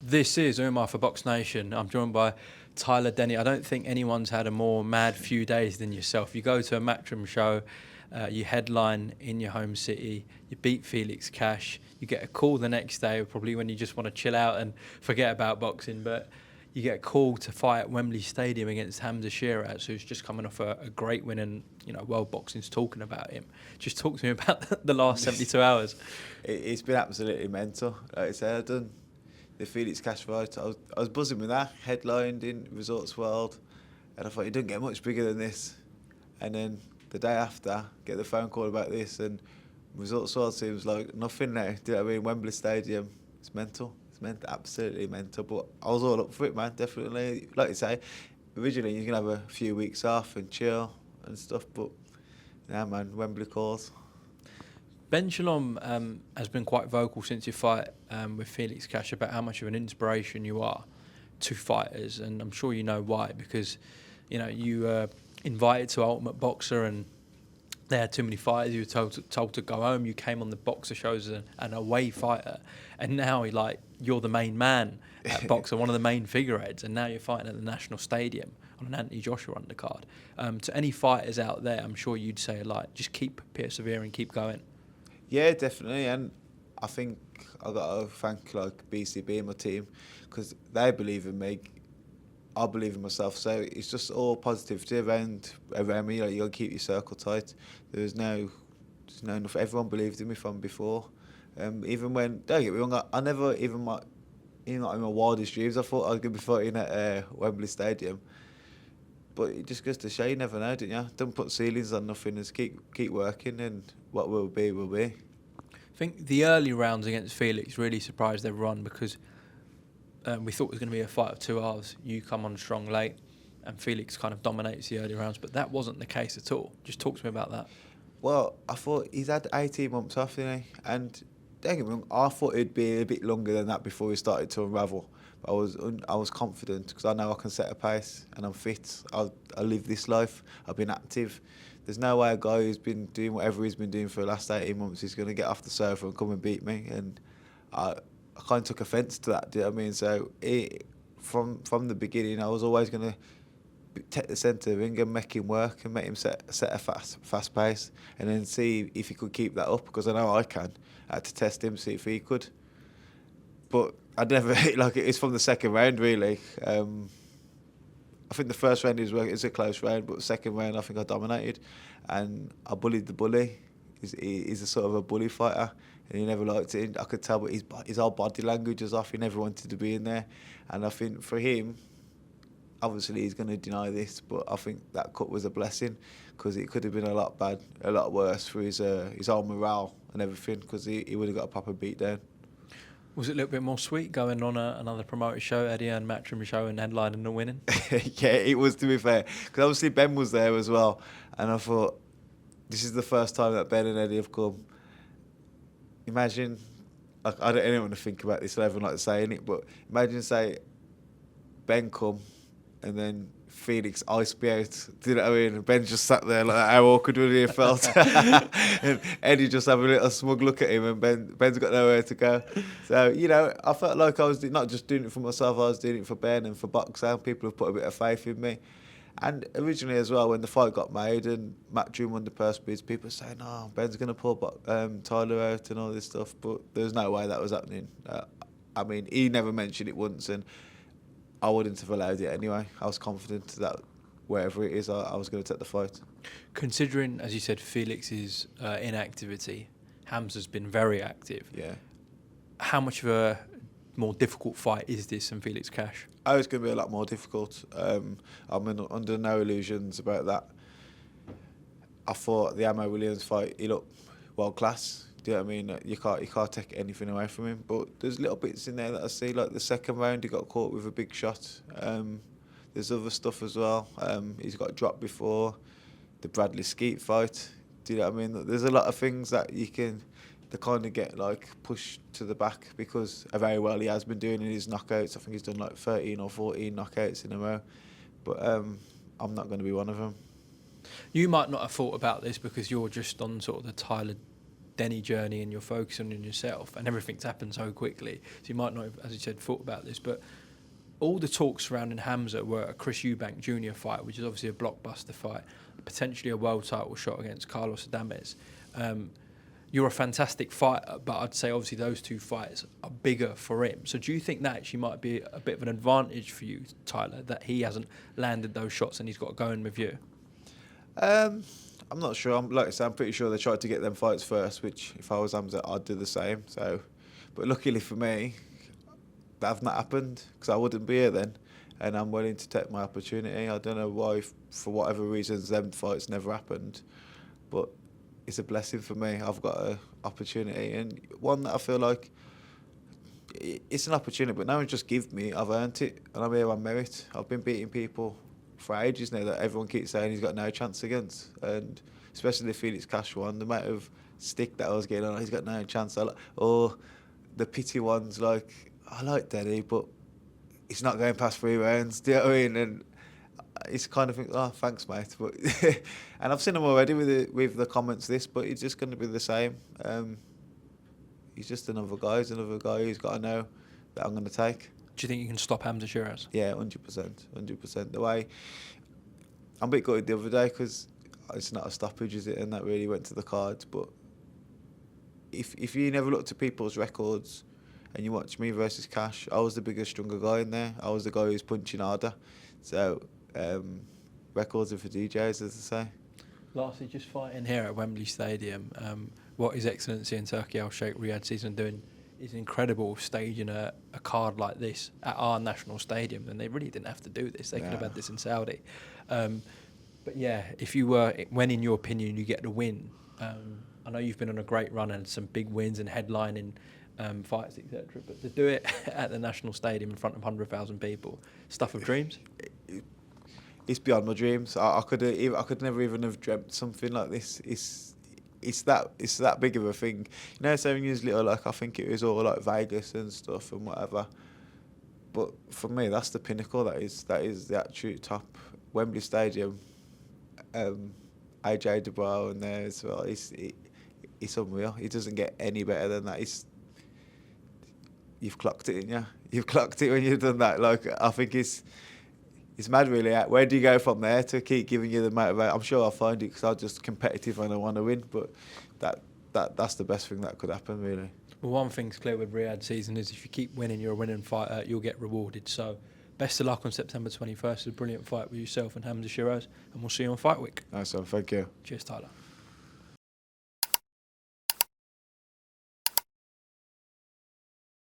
This is Umar for BoxNation. I'm joined by Tyler, Denny. I don't think anyone's had a more mad few days than yourself. You go to a Matchroom show, you headline in your home city, you beat Felix Cash, you get a call the next day, probably when you just want to chill out and forget about boxing, but you get a call to fight at Wembley Stadium against Hamzah Sheeraz, who's just coming off a great win, and world boxing's talking about him. Just talk to me about the last 72 hours. It's been absolutely mental. Like I said, I've done the Felix Cash fight. I was buzzing with that, headlined in Resorts World, and I thought it doesn't get much bigger than this. And then the day after, get the phone call about this, and Resorts World seems like nothing now. Do you know what I mean? Wembley Stadium, it's mental. It's absolutely mental. But I was all up for it, man. Definitely. Like you say, originally you can have a few weeks off and chill and stuff, but yeah, man, Wembley calls. Ben Shalom has been quite vocal since your fight with Felix Cash about how much of an inspiration you are to fighters, and I'm sure you know why, because you invited to Ultimate Boxer and they had too many fighters. You were told to go home. You came on the Boxer shows as an away fighter, and now you're the main man at Boxer, one of the main figureheads, and now you're fighting at the National Stadium on an Anthony Joshua undercard. To any fighters out there, I'm sure you'd say just keep persevering, keep going. Yeah, definitely, and I think I got to thank BCB and my team, because they believe in me. I believe in myself, so it's just all positivity around me. You got to keep your circle tight. There's no enough. Everyone believed in me from before. Even when, don't get me wrong, I never even in my wildest dreams I thought I was going to be fighting at Wembley Stadium. But it just goes to show you never know, don't you? Don't put ceilings on nothing, just keep working, and what will be, will be. I think the early rounds against Felix really surprised everyone, because we thought it was going to be a fight of 2 hours. You come on strong late, and Felix kind of dominates the early rounds, but that wasn't the case at all. Just talk to me about that. Well, I thought he's had 18 months off, didn't he? And don't get me wrong, I thought it'd be a bit longer than that before we started to unravel. But I was confident, because I know I can set a pace and I'm fit. I live this life. I've been active. There's no way a guy who's been doing whatever he's been doing for the last 18 months is going to get off the sofa and come and beat me. And I kind of took offence to that. Do you know what I mean? So from the beginning, I was always going to take the centre of the ring and make him work and make him set a fast pace, and then see if he could keep that up, because I know I can. I had to test him, see if he could. But I never it's from the second round really. I think the first round is a close round, but the second round I think I dominated, and I bullied the bully. He's a sort of a bully fighter, and he never liked it. I could tell, but his whole body language was off. He never wanted to be in there, and I think for him, obviously he's going to deny this, but I think that cut was a blessing, because it could have been a lot worse for his whole morale and everything, because he would have got a proper beat down. Was it a little bit more sweet going on another promoter show, Eddie and Matchroom show, and headlining and winning? Yeah, it was, to be fair, because obviously Ben was there as well, and I thought, this is the first time that Ben and Eddie have come. Imagine, I don't want to think about this, I don't even like saying it, but imagine, say, Ben come, and then Felix ice me out. Do you know what I mean? And Ben just sat there like, how awkward would he have felt? And Eddie just having a little smug look at him, and Ben's got nowhere to go. So, I felt like I was not just doing it for myself, I was doing it for Ben and for boxing. People have put a bit of faith in me. And originally as well, when the fight got made and Matchroom won the purse bids, people were saying, oh, Ben's going to pull Tyler out and all this stuff. But there's no way that was happening. I mean, he never mentioned it once, and I wouldn't have allowed it anyway. I was confident that wherever it is, I was going to take the fight. Considering, as you said, Felix's inactivity, Hamzah's been very active. Yeah. How much of a more difficult fight is this than Felix Cash? Oh, it's going to be a lot more difficult. I'm under no illusions about that. I thought the Ammo Williams fight, he looked world class. Do you know what I mean? You can't take anything away from him. But there's little bits in there that I see, like the second round he got caught with a big shot. There's other stuff as well. He's got dropped before. The Bradley Skeet fight. Do you know what I mean? There's a lot of things that they kind of get pushed to the back, because of how well he has been doing in his knockouts. I think he's done 13 or 14 knockouts in a row. But I'm not going to be one of them. You might not have thought about this because you're just on sort of the Tyler Denny journey and you're focusing on yourself, and everything's happened so quickly. So you might not have, as you said, thought about this, but all the talks surrounding Hamzah were a Chris Eubank Jr. fight, which is obviously a blockbuster fight, potentially a world title shot against Carlos Adames. You're a fantastic fighter, but I'd say obviously those two fights are bigger for him. So do you think that actually might be a bit of an advantage for you, Tyler, that he hasn't landed those shots and he's got to go in with you? I'm not sure. Like I said, I'm pretty sure they tried to get them fights first, which if I was Hamzah, I'd do the same. So, but luckily for me, that have not happened because I wouldn't be here then, and I'm willing to take my opportunity. I don't know why, for whatever reasons, them fights never happened, but it's a blessing for me. I've got an opportunity, and one that I feel like it's an opportunity, but no one just give me. I've earned it, and I'm here on merit. I've been beating people for ages now that everyone keeps saying he's got no chance against, and especially the Felix Cash one, the amount of stick that I was getting on, he's got no chance. Or the pity ones, like, I like Denny, but it's not going past 3 rounds. Do you know what I mean? And it's kind of think, oh, thanks, mate. But and I've seen him already with the comments this, but it's just going to be the same. He's just another guy. He's another guy who's got to know that I'm going to take. Do you think you can stop Hamzah Sheeraz? Yeah, 100%. The way I'm a bit gutted the other day because it's not a stoppage, is it? And that really went to the cards. But if you never looked at people's records and you watch me versus Cash, I was the bigger, stronger guy in there. I was the guy who was punching harder. So records are for DJs, as I say. Lastly, just fighting here at Wembley Stadium, what His Excellency and Turkey Al-Sheikh Riyadh Season doing is incredible, staging a card like this at our national stadium, and they really didn't have to do this. They could have had this in Saudi. But yeah, when in your opinion you get the win, I know you've been on a great run and some big wins and headlining fights, etc. But to do it at the national stadium in front of 100,000 people, stuff of dreams. It's beyond my dreams. I could never even have dreamt something like this. It's that big of a thing. You know, 7 years later, like I think it was all like Vegas and stuff and whatever. But for me, that's the pinnacle. That is the absolute top. Wembley Stadium, AJ Dubois and there as well. It's unreal. It doesn't get any better than that. You've clocked it, didn't you? You've clocked it when you've done that. Like, I think it's mad, really. Where do you go from there to keep giving you the motivation? I'm sure I'll find it because I'm just competitive and I want to win. But that's the best thing that could happen, really. Well, one thing's clear with Riyadh Season is if you keep winning, you're a winning fighter, you'll get rewarded. So best of luck on September 21st. It's a brilliant fight with yourself and Hamzah Sheeraz, and we'll see you on Fight Week. Nice one, thank you. Cheers, Tyler.